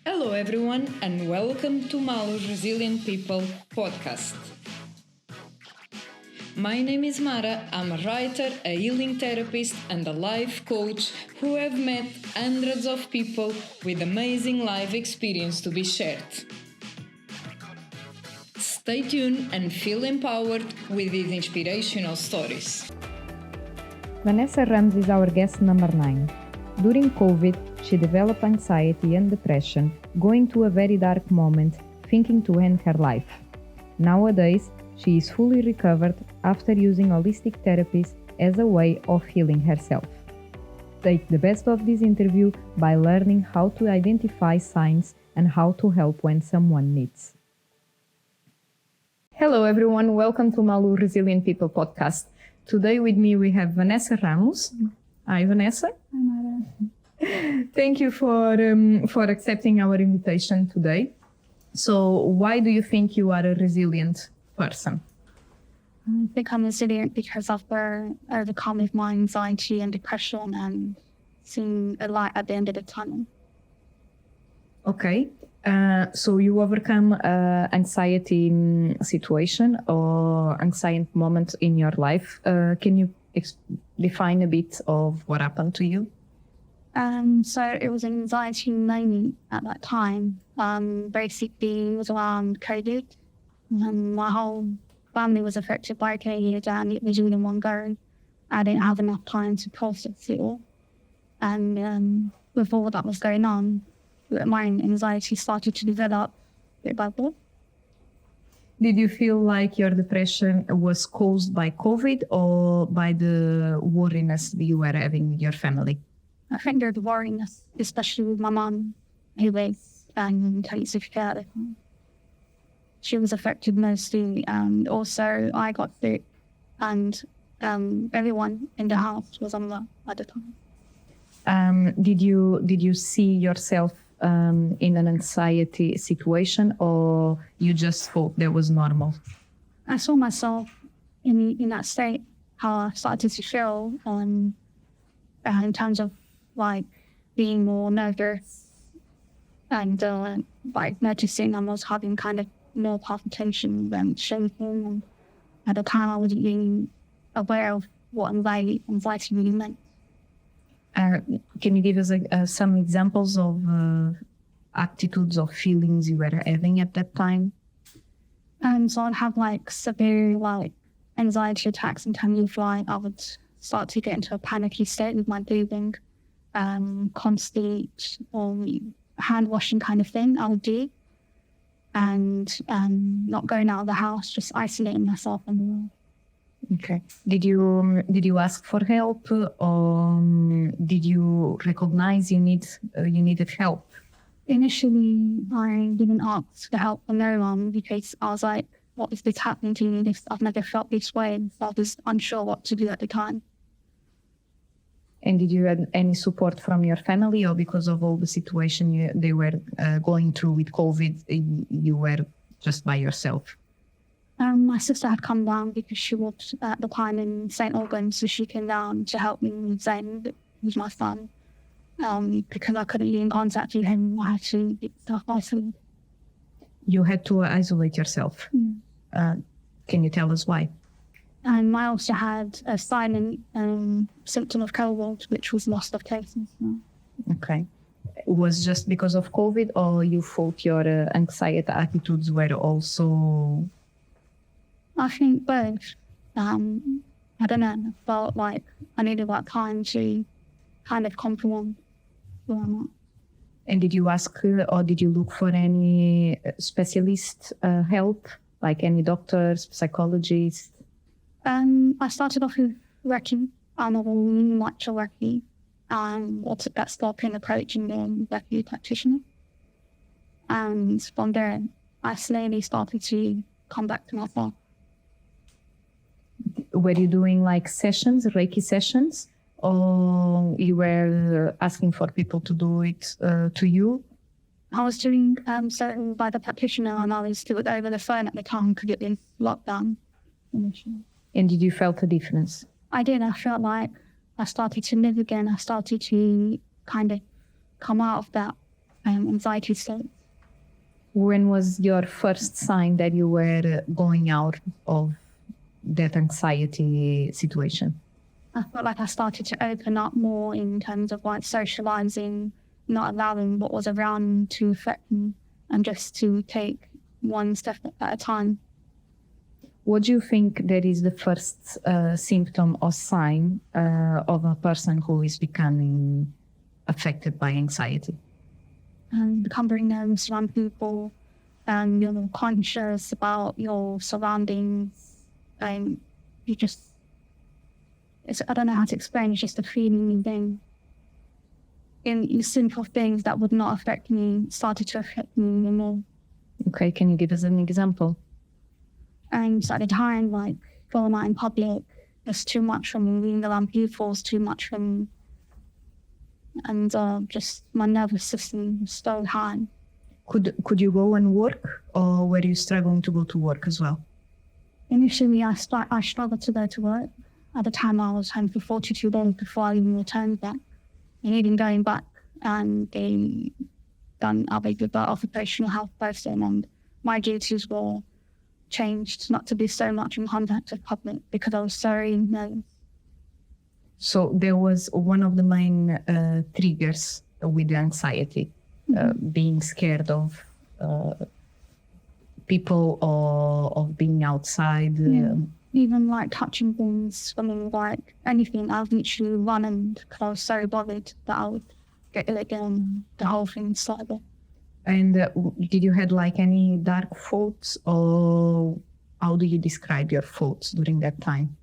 Hello, everyone, and welcome to Malu's Resilient People podcast. My name is Mara. I'm a writer, a healing therapist, and a life coach who have met hundreds of people with amazing life experience to be shared. Stay tuned and feel empowered with these inspirational stories. Vanessa Ramos is our guest number 9. During COVID, she developed anxiety and depression, going through a very dark moment, thinking to end her life. Nowadays, she is fully recovered after using holistic therapies as a way of healing herself. Take the best of this interview by learning how to identify signs and how to help when someone needs. Hello everyone, welcome to Malu Resilient People podcast. Today with me we have Vanessa Ramos. Hi Vanessa. Hi Mara. Thank you for accepting our invitation today. So why do you think you are a resilient person? I think I'm resilient because I've overcome with my anxiety and depression and seeing a light at the end of the tunnel. Okay. So you overcome anxiety situation or anxiety moment in your life. Can you define a bit of what happened to you? So it was anxiety mainly at that time. Basically, it was around COVID. My whole family was affected by COVID and it was all in one go. I didn't have enough time to process it all. And with all that was going on, my anxiety started to develop bit by bit. Did you feel like your depression was caused by COVID or by the worriness that you were having with your family? I think there's worriness, especially with my mum, who was intensive care. She was affected mostly, and also I got sick, and everyone in the house was unwell at the time. Did you see yourself in an anxiety situation, or you just thought that was normal? I saw myself in that state, how I started to feel in terms of like being more nervous and like noticing I was having kind of more palpitation than shaking. And at the time I wasn't really aware of what anxiety really meant. Can you give us some examples of attitudes or feelings you were having at that time? So I'd have like severe like anxiety attacks in terms of like I would start to get into a panicky state with my breathing, constant hand washing kind of thing I would do, and not going out of the house, just isolating myself in the world. Okay. Did you ask for help, or did you recognize you needed help? Initially, I didn't ask for help from no one because I was like, "What is this happening to me? I've never felt this way," and I was unsure what to do at the time. And did you have any support from your family, or because of all the situation they were going through with COVID, you were just by yourself? My sister had come down because she worked at the time in St. Albans, so she came down to help me with Zayn, who's my son. Because I couldn't be in contact with him, I had to get stuff isolated. You had to isolate yourself. Can you tell us why? And I also had a silent symptom of COVID, which was loss of taste. Okay. Was just because of COVID, or you thought your anxiety attitudes were also... I think both. I don't know. I felt like I needed that time to kind of comprehend where I'm at. And did you ask or did you look for any specialist help, like any doctors, psychologists? I started off with Reiki. I'm a natural Reiki. I took that step in approaching the Reiki practitioner. And from there, I slowly started to come back to myself. Were you doing like sessions, Reiki sessions, or you were asking for people to do it to you? I was doing certain by the practitioner, and I was doing it over the phone at the time because it was lockdown. And did you felt a difference? I did. I felt like I started to live again. I started to kind of come out of that anxiety state. When was your first sign that you were going out of that anxiety situation? I felt like I started to open up more in terms of like socializing, not allowing what was around to affect me and just to take one step at a time. What do you think that is the first symptom or sign of a person who is becoming affected by anxiety? Becoming around people, and you're conscious about your surroundings, and you just, I don't know how to explain, it's just a feeling thing. In simple things that would not affect me started to affect me more. Okay, can you give us an example? And at the time, like going out in public, it's too much for me. Being around people is too much for me. And just my nervous system was so high. Could you go and work, or were you struggling to go to work as well? Initially, I struggled to go to work. At the time, I was home for 42 days before I even returned back. And even going back, and they done a big occupational health person, and my duties were changed not to be so much in contact with public because I was so nervous. So there was one of the main triggers with the anxiety, being scared of people or of being outside. Yeah. Even like touching things, I mean, like anything, I was literally running because I was so bothered that I would get ill again. The whole thing started. And did you had like any dark thoughts, or how do you describe your thoughts during that time?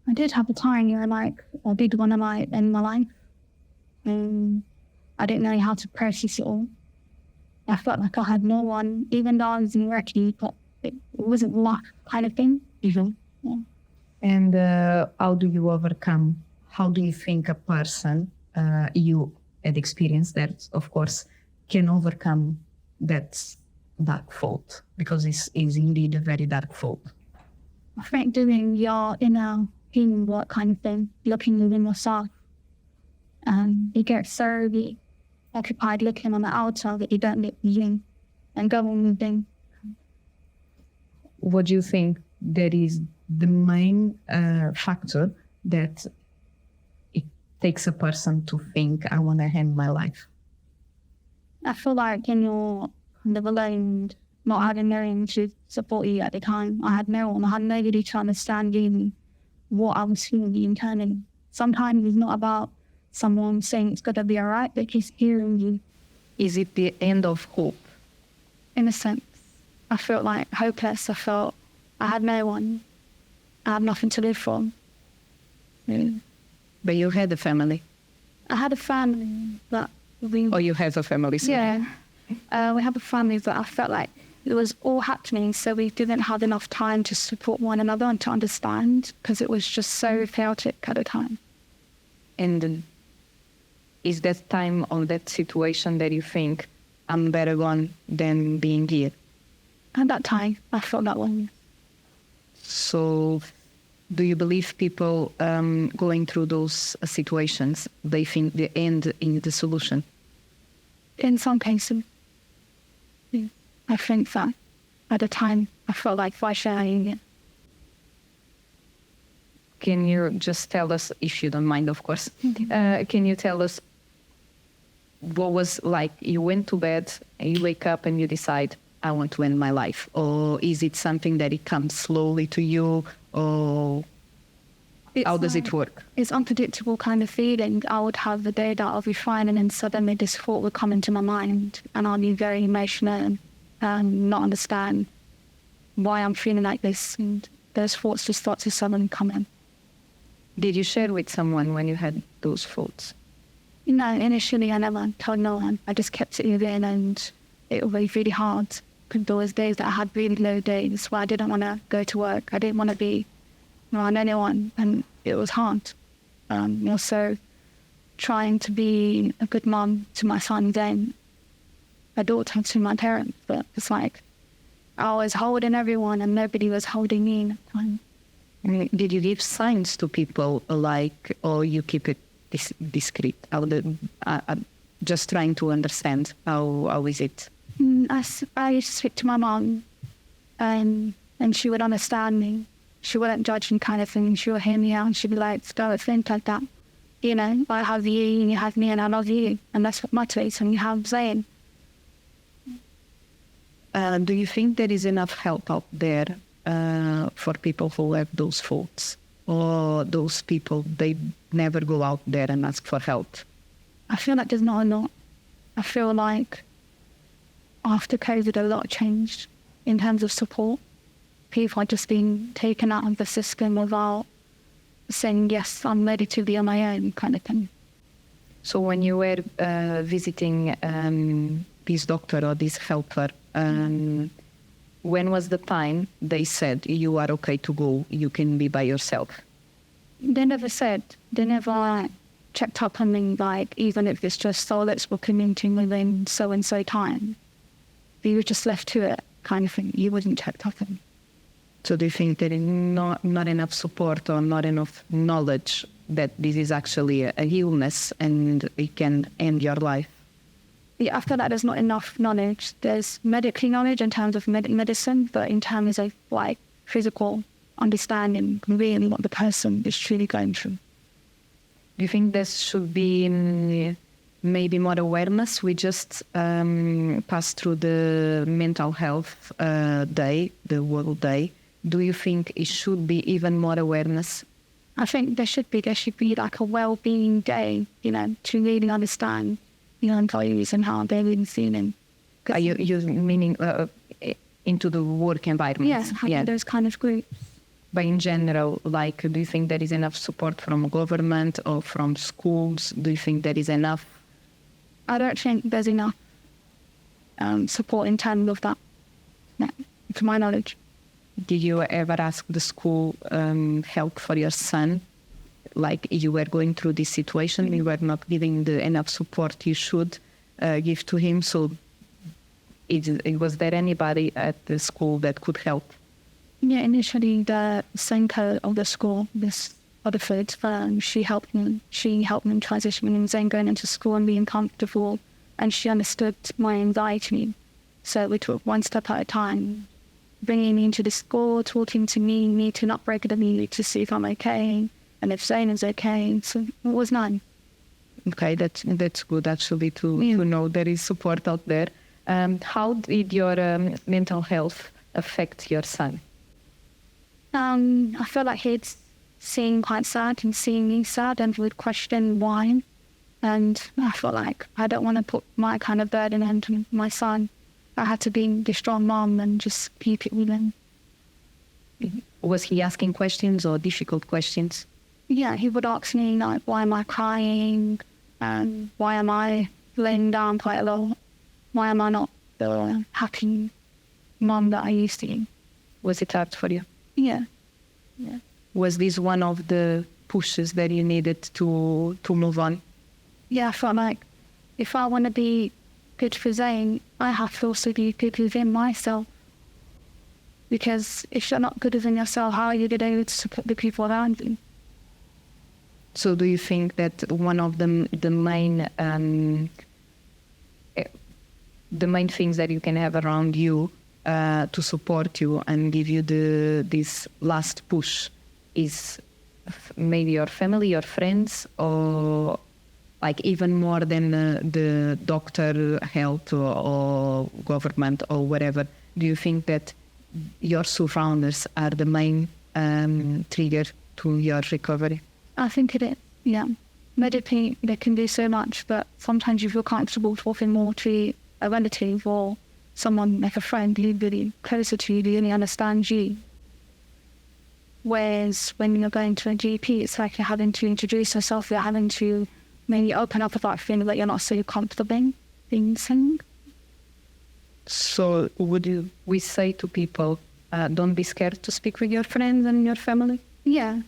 I did have a time where like I did want to like end my life. And I didn't know how to process it all. I felt like I had no one, even though I was in Iraqi, but it wasn't luck kind of thing. Mm-hmm. Yeah. And how do you overcome? How do you think a person, you had experienced that, of course, can overcome that dark thought? Because it's indeed a very dark thought. I think doing your inner healing work kind of thing, looking within yourself. You get so occupied looking on the outer that you don't look within and go on within. What do you think that is the main factor that it takes a person to think, I want to end my life? I feel like when you're kind of alone, not having no one to support you at the time, I had no one. I had nobody to understand really what I was feeling internally. Sometimes it's not about someone saying it's going to be all right, but just hearing you. Is it the end of hope? In a sense, I felt like hopeless. I felt I had no one. I had nothing to live for. But you had a family? I had a family, but Or you have a family? So. Yeah. We have a family, but I felt like it was all happening, so we didn't have enough time to support one another and to understand, because it was just so chaotic at the time. And is that time or that situation that you think, I'm better gone than being here? At that time, I felt that way. So do you believe people going through those situations, they think the end is the solution? In some cases, yeah. I think that at the time, I felt like why sharing it. Can you just tell us, if you don't mind, of course, can you tell us what was like, you went to bed and you wake up and you decide, I want to end my life? Or is it something that it comes slowly to you? Or how does it work? It's unpredictable kind of feeling. I would have the day that I'll be fine, and then suddenly this thought would come into my mind, and I'll be very emotional and not understand why I'm feeling like this, and those thoughts just start to suddenly come in. Did you share with someone when you had those thoughts? No, initially I never told no one. I just kept it within, and it was really hard. Because there was days that I had really low days where I didn't want to go to work. I didn't want to be around anyone, and it was hard. Also trying to be a good mom to my son, then a daughter to my parents, but it's like I was holding everyone and nobody was holding me at the time. Did you give signs to people, like, or you keep it discreet? just trying to understand how is it? I used to speak to my mum, and she would understand me. She wouldn't judge me, kind of thing. She would hear me out and she'd be like, don't think like that. You know, I have you and you have me and I love you. And that's what motivates and you have saying. Do you think there is enough help out there for people who have those faults? Or those people, they never go out there and ask for help? I feel like there's not enough. I feel like after COVID, a lot changed in terms of support. People are just being taken out of the system without saying, yes, I'm ready to be on my own, kind of thing. So when you were visiting this doctor or this helper, when was the time they said you are okay to go, you can be by yourself? They never said. They never checked up on me, like, even if it's just, so let's book a meeting within so-and-so time. You were just left to it, kind of thing. You wasn't checked up on me. So do you think there is not enough support or not enough knowledge that this is actually a illness and it can end your life? Yeah, I feel like there's not enough knowledge. There's medical knowledge in terms of medicine, but in terms of like physical understanding, really what the person is truly going through. Do you think there should be maybe more awareness? We just passed through the mental health day, the World Day. Do you think it should be even more awareness? I think there should be like a well-being day, you know, to really understand your employees and how they're really feeling. Are you meaning into the work environment? Yes, having those kind of groups. But in general, like, do you think there is enough support from government or from schools? Do you think there is enough? I don't think there's enough support in terms of that, no, to my knowledge. Did you ever ask the school help for your son? Like, you were going through this situation, you were not giving the enough support you should give to him. So was there anybody at the school that could help? Yeah, initially the Senko of the school, this other food, she helped me transition and then going into school and being comfortable, and she understood my anxiety. So we took one step at a time, bringing me into the school, talking to me, meeting up regularly to see if I'm okay, and if Zane is okay. So it was nice. Okay, that's good actually to know there is support out there. How did your mental health affect your son? I feel like he'd seen quite sad and seeing me sad and would question why. And I felt like I don't want to put my kind of burden onto my son. I had to be the strong mom and just keep it with him. Was he asking questions or difficult questions? Yeah, he would ask me, like, why am I crying? And why am I laying down quite a lot? Why am I not the happy mom that I used to be? Was it hard for you? Yeah. Was this one of the pushes that you needed to move on? Yeah, I felt like if I want to be good for Zane, I have to also be good within myself. Because if you're not good within yourself, how are you going to be able to support the people around you? So do you think that one of the main things that you can have around you to support you and give you this last push is maybe your family, your friends, or like even more than the doctor, health, or government, or whatever? Do you think that your surroundings are the main trigger to your recovery? I think it is, yeah. Medically, they can do so much, but sometimes you feel comfortable talking more to a relative or someone like a friend who really closer to you, who really understands you. Whereas when you're going to a GP, it's like you're having to introduce yourself, you're having to maybe open up about things that you're not so comfortable in saying. So would we say to people, don't be scared to speak with your friends and your family? Yeah.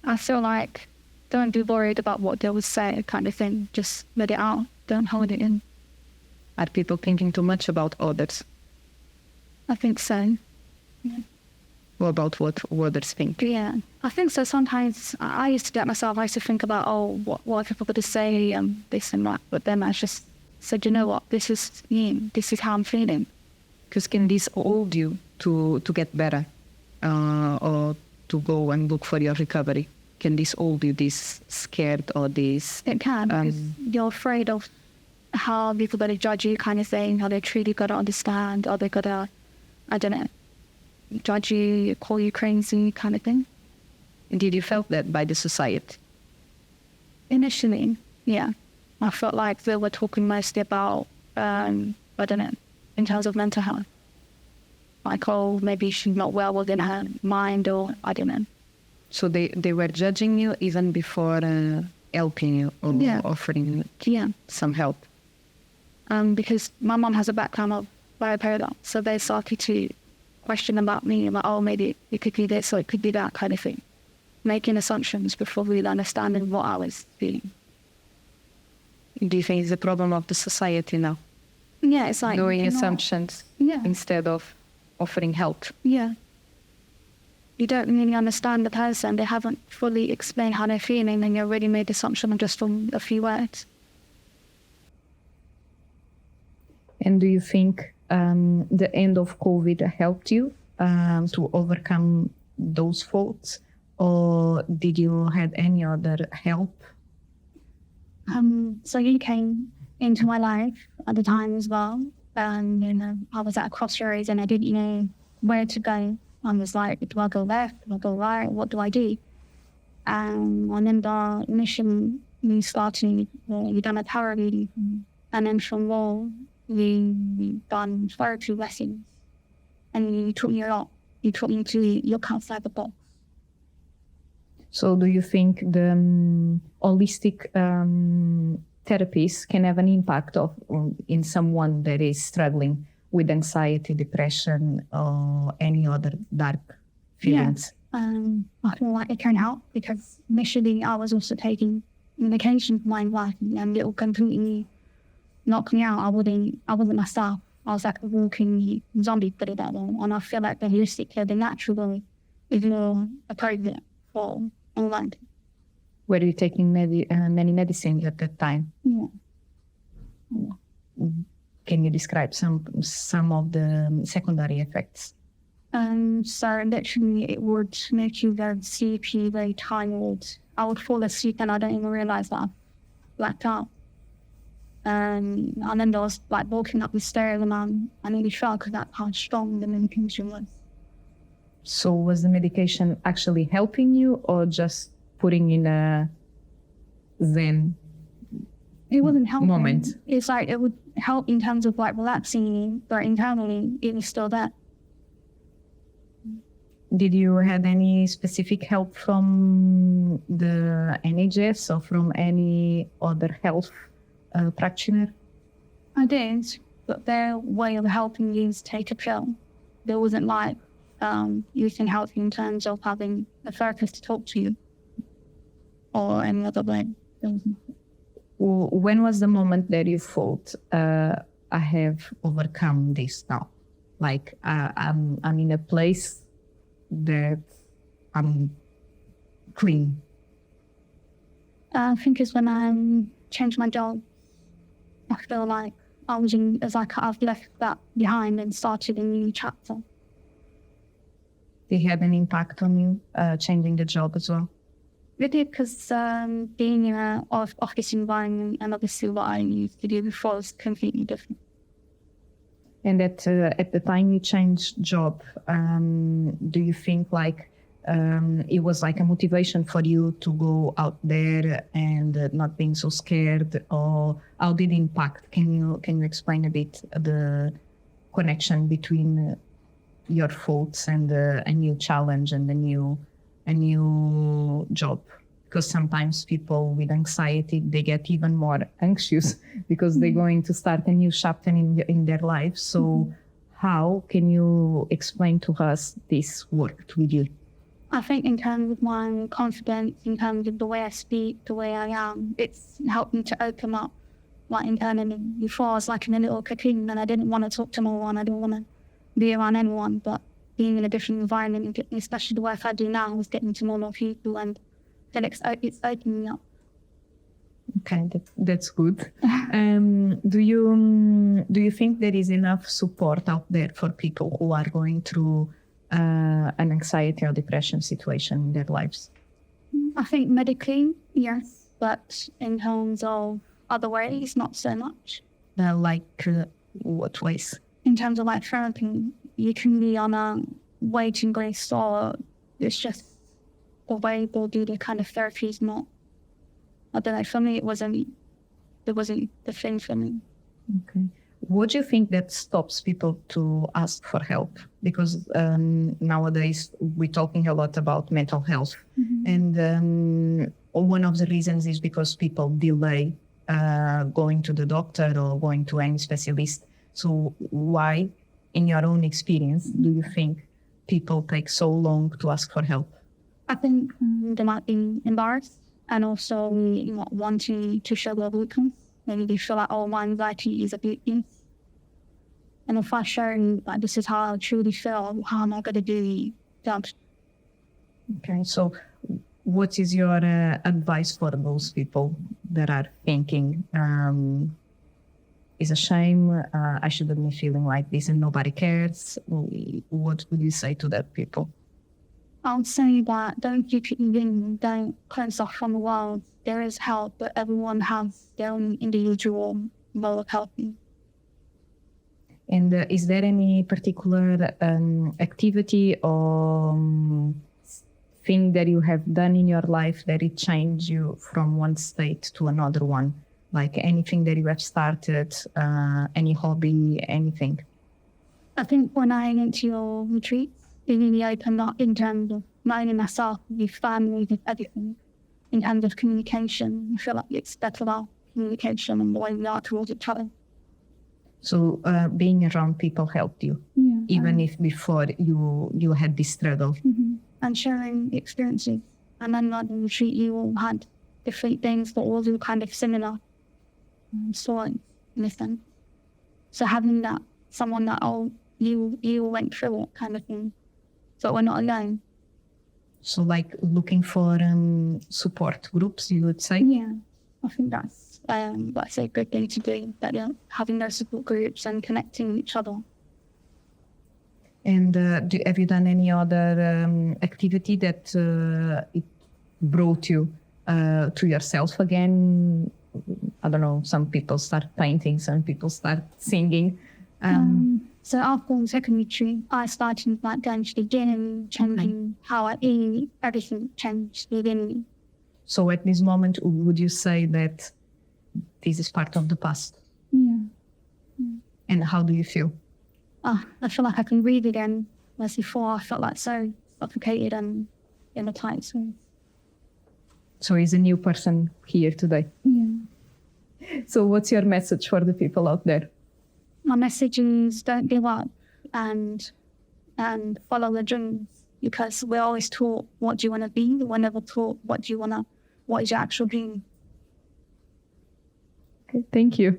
I feel like don't be worried about what they would say, kind of thing. Just let it out. Don't hold it in. Are people thinking too much about others? I think so. Yeah. Or about what others think? Yeah, I think so. Sometimes I used to do it myself. I used to think about, what are people going to say, this and that. But then I just said, you know what, this is me, this is how I'm feeling. Because can this hold you to get better, or to go and look for your recovery? Can this hold you, this scared or this? It can, because you're afraid of how people are going to judge you, kind of thing, how they're truly going to understand, or they're going to, I don't know, judge you, call you crazy, kind of thing. Did you felt that by the society? Initially, yeah. I felt like they were talking mostly about, I don't know, in terms of mental health. Like, oh, maybe she's not well within her mind, or I don't know. So they were judging you even before helping you or offering you some help? Because my mom has a background of bipolar, so they started to question about me, like, oh, maybe it could be this or it could be that kind of thing. Making assumptions before really understanding what I was feeling. Do you think it's a problem of the society now? Yeah, it's like doing assumptions instead of offering help. Yeah. You don't really understand the person. They haven't fully explained how they're feeling, and you already made assumption just from a few words. And do you think the end of COVID helped you to overcome those faults, or did you have any other help? So you came into my life at the time as well. I was at a crossroads and I didn't know where to go. I was like, do I go left? Do I go right? What do I do? And I remember initially we started, we done a tarot reading, and then from there we done therapy lessons, and you taught me a lot. You taught me to look outside the box. So do you think the holistic therapies can have an impact in someone that is struggling with anxiety, depression, or any other dark feelings? Yeah. I feel like it can help, because initially I was also taking medication for my anxiety, and it will completely knock me out. I wasn't myself. I was like a walking zombie, put it that way. And I feel like the holistic care, the natural way, is more appropriate for anxiety. Were you taking many medicines at that time? Yeah. Can you describe some of the secondary effects? So literally it would make you very sleepy, very tired. I would fall asleep and I don't even realize that I've blacked out. And then there was like walking up the stairs, and I nearly fell because that's how strong the medication was. So was the medication actually helping you, or just putting in a zen? It wasn't helping. Moment. It's like it would help in terms of like relaxing you, but internally it was still there. Did you have any specific help from the NHS or from any other health practitioner? I did, but their way of helping you is take a pill. There wasn't like you can help you in terms of having a therapist to talk to you or any other way. When was the moment that you thought, I have overcome this now? Like I'm in a place that I'm clean. I think it's when I changed my job. I feel like I've left that behind and started a new chapter. Did it have an impact on you, changing the job as well? It did, because being in an office environment and obviously what I used to do before was completely different. And at the time you changed job, do you think like it was like a motivation for you to go out there and not being so scared, or how did it impact? Can you explain a bit the connection between your faults and a new challenge and a new job? Because sometimes people with anxiety, they get even more anxious because they're going to start a new chapter in their life. So how can you explain to us this worked with you? I think in terms of my confidence, in terms of the way I speak, the way I am, it's helped me to open up like internally. Before I was like in a little cocoon and I didn't want to talk to no one, I didn't want to be around anyone, but being in a different environment, especially the work I do now, is getting to know more people, and then it's opening me up. Okay, that's good. Do you think there is enough support out there for people who are going through an anxiety or depression situation in their lives? I think medically, yes, but in terms of other ways, not so much. What ways? In terms of like therapy, you can be on a waiting list, or it's just the way they'll do the kind of therapy is not. I don't know. For me, it wasn't the thing for me. Okay. What do you think that stops people to ask for help? Because nowadays we're talking a lot about mental health, and one of the reasons is because people delay going to the doctor or going to any specialist. So why, in your own experience, do you think people take so long to ask for help? I think they might be embarrassed and also not wanting to show their weakness. Maybe they feel like, oh, my anxiety is a weakness. And if I show like this is how I truly feel, how am I going to do that? Okay, so what is your advice for those people that are thinking, it's a shame, I shouldn't be feeling like this and nobody cares? What would you say to that people? I would say that don't keep it in, don't close off from the world. There is help, but everyone has their own individual mode of helping. And is there any particular activity or thing that you have done in your life that it changed you from one state to another one? Like anything that you have started, any hobby, anything? I think when I went to your retreat, it really opened up in terms of not only myself, with family, with everything. In terms of communication, I feel like it's better about communication and the way we are towards each other. So being around people helped you, even if before you had this struggle. And sharing experiences. And then like the retreat, you all had different things, but all were kind of similar stories in a sense. So having that, someone that, oh, you went through it kind of thing. So we're not alone. So like looking for support groups, you would say? Yeah, I think that's a good thing to do, that having those support groups and connecting with each other. And have you done any other activity that it brought you to yourself again? I don't know, some people start painting, some people start singing. So after the second retreat, I started like going to the gym, changing how I eat, everything changed within me. So at this moment, would you say that this is part of the past? Yeah. And how do you feel? I feel like I can breathe again, whereas before I felt like so suffocated and in a tight space. So he's a new person here today. Yeah. So what's your message for the people out there? My message is don't give up and follow the dreams, because we're always taught what do you want to be. We're never taught what is your actual dream. Okay, thank you.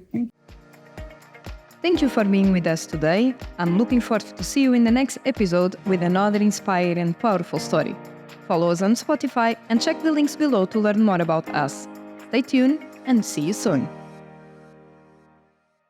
Thank you for being with us today. I'm looking forward to see you in the next episode with another inspiring and powerful story. Follow us on Spotify and check the links below to learn more about us. Stay tuned and see you soon.